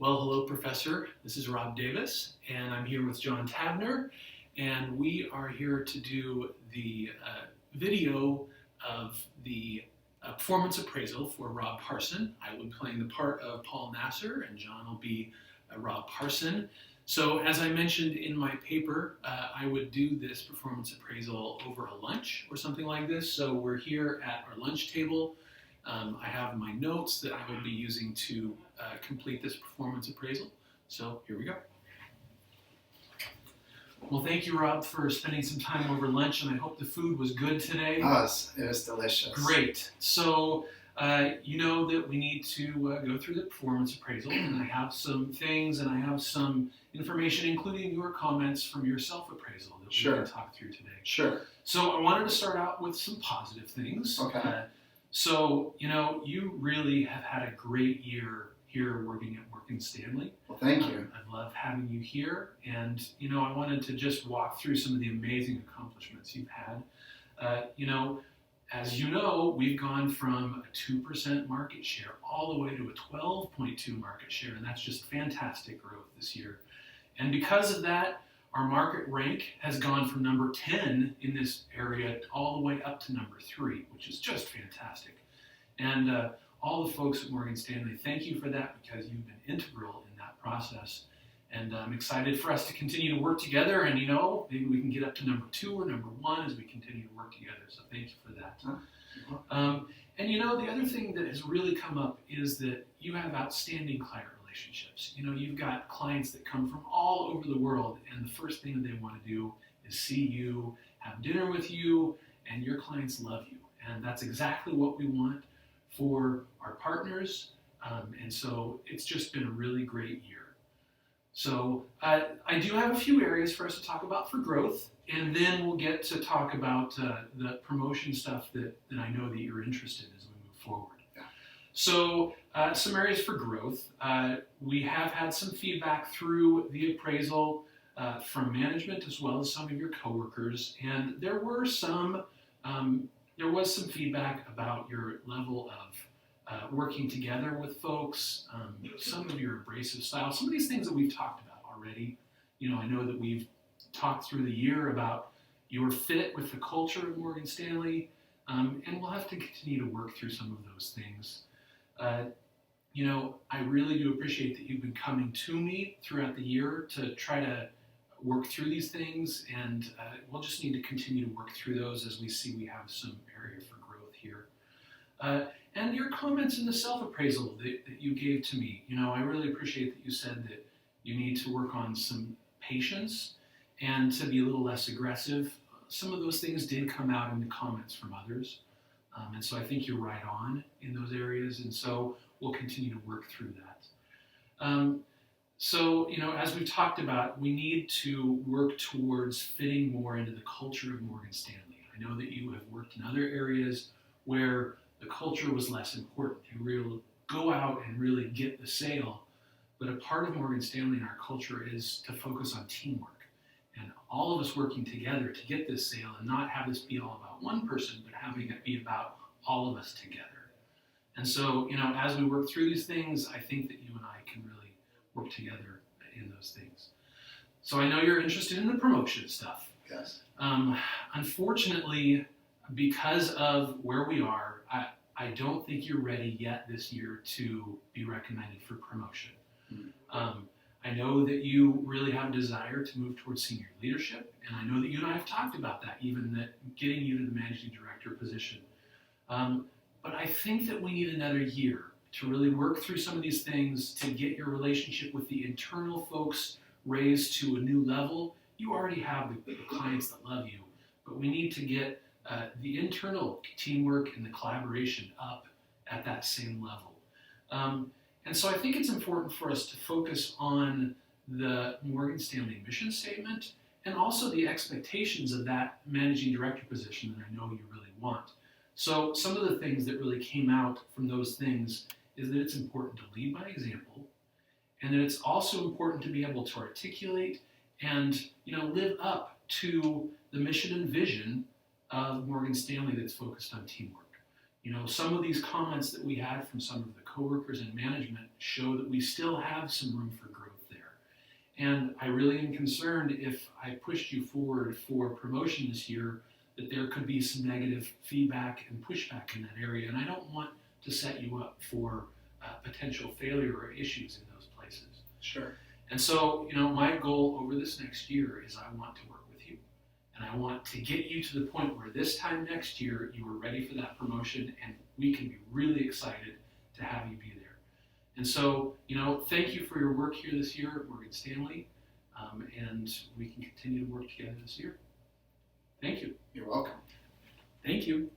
Well, hello, Professor. This is Rob Davis, and I'm here with John Tabner, and we are here to do the video of the performance appraisal for Rob Parson. I will be playing the part of Paul Nasser, and John will be Rob Parson. So, as I mentioned in my paper, I would do this performance appraisal over a lunch or something like this. So, we're here at our lunch table. I have my notes that I will be using to complete this performance appraisal. So here we go. Well, thank you, Rob, for spending some time over lunch, and I hope the food was good today. It was delicious. Great. So you know that we need to go through the performance appraisal, and I have some things, and I have some information, including your comments from your self-appraisal that we can talk through today. Sure. So I wanted to start out with some positive things. Okay. So, you know, you really have had a great year here working at Morgan Stanley. Well, thank you. I love having you here. And, you know, I wanted to just walk through some of the amazing accomplishments you've had. You know, as you know, we've gone from a 2% market share all the way to a 12.2 market share. And that's just fantastic growth this year. And because of that, our market rank has gone from number 10 in this area all the way up to number 3, which is just fantastic. And all the folks at Morgan Stanley, thank you for that, because you've been integral in that process. And I'm excited for us to continue to work together, and you know, maybe we can get up to number 2 or number 1 as we continue to work together. So thank you for that. And you know, the other thing that has really come up is that you have outstanding client relationships. You know, you've got clients that come from all over the world, and the first thing that they want to do is see you, have dinner with you, and your clients love you. And that's exactly what we want for our partners. And so it's just been a really great year. So I do have a few areas for us to talk about for growth, and then we'll get to talk about the promotion stuff that I know that you're interested in as we move forward. Yeah. So some areas for growth. We have had some feedback through the appraisal from management as well as some of your coworkers, and there was some feedback about your level of working together with folks, some of your abrasive style, some of these things that we've talked about already. You know, I know that we've talked through the year about your fit with the culture of Morgan Stanley, and we'll have to continue to work through some of those things. You know, I really do appreciate that you've been coming to me throughout the year to try to work through these things, and we'll just need to continue to work through those as we see we have some area for growth here. And your comments in the self-appraisal that you gave to me, you know, I really appreciate that you said that you need to work on some patience and to be a little less aggressive. Some of those things did come out in the comments from others. And so I think you're right on in those areas, and so we'll continue to work through that. So, you know, as we've talked about, we need to work towards fitting more into the culture of Morgan Stanley. I know that you have worked in other areas where the culture was less important. You were able to go out and really get the sale, but a part of Morgan Stanley and our culture is to focus on teamwork. And all of us working together to get this sale and not have this be all about one person, but having it be about all of us together. And so, you know, as we work through these things, I think that you and I can really work together in those things. So I know you're interested in the promotion stuff. Yes. Unfortunately, because of where we are, I don't think you're ready yet this year to be recommended for promotion. I know that you really have a desire to move towards senior leadership, and I know that you and I have talked about that, even that getting you to the managing director position. But I think that we need another year to really work through some of these things, to get your relationship with the internal folks raised to a new level. You already have the clients that love you, but we need to get the internal teamwork and the collaboration up at that same level. And so I think it's important for us to focus on the Morgan Stanley mission statement and also the expectations of that managing director position that I know you really want. So some of the things that really came out from those things is that it's important to lead by example, and that it's also important to be able to articulate and, you know, live up to the mission and vision of Morgan Stanley that's focused on teamwork. You know, some of these comments that we had from some of the coworkers and management show that we still have some room for growth there. And I really am concerned if I pushed you forward for promotion this year, that there could be some negative feedback and pushback in that area. And I don't want to set you up for potential failure or issues in those places. Sure. And so, my goal over this next year is I want to work with you. And I want to get you to the point where this time next year, you are ready for that promotion and we can be really excited to have you be there. And so, thank you for your work here this year at Morgan Stanley. And we can continue to work together this year. Thank you. You're welcome. Thank you.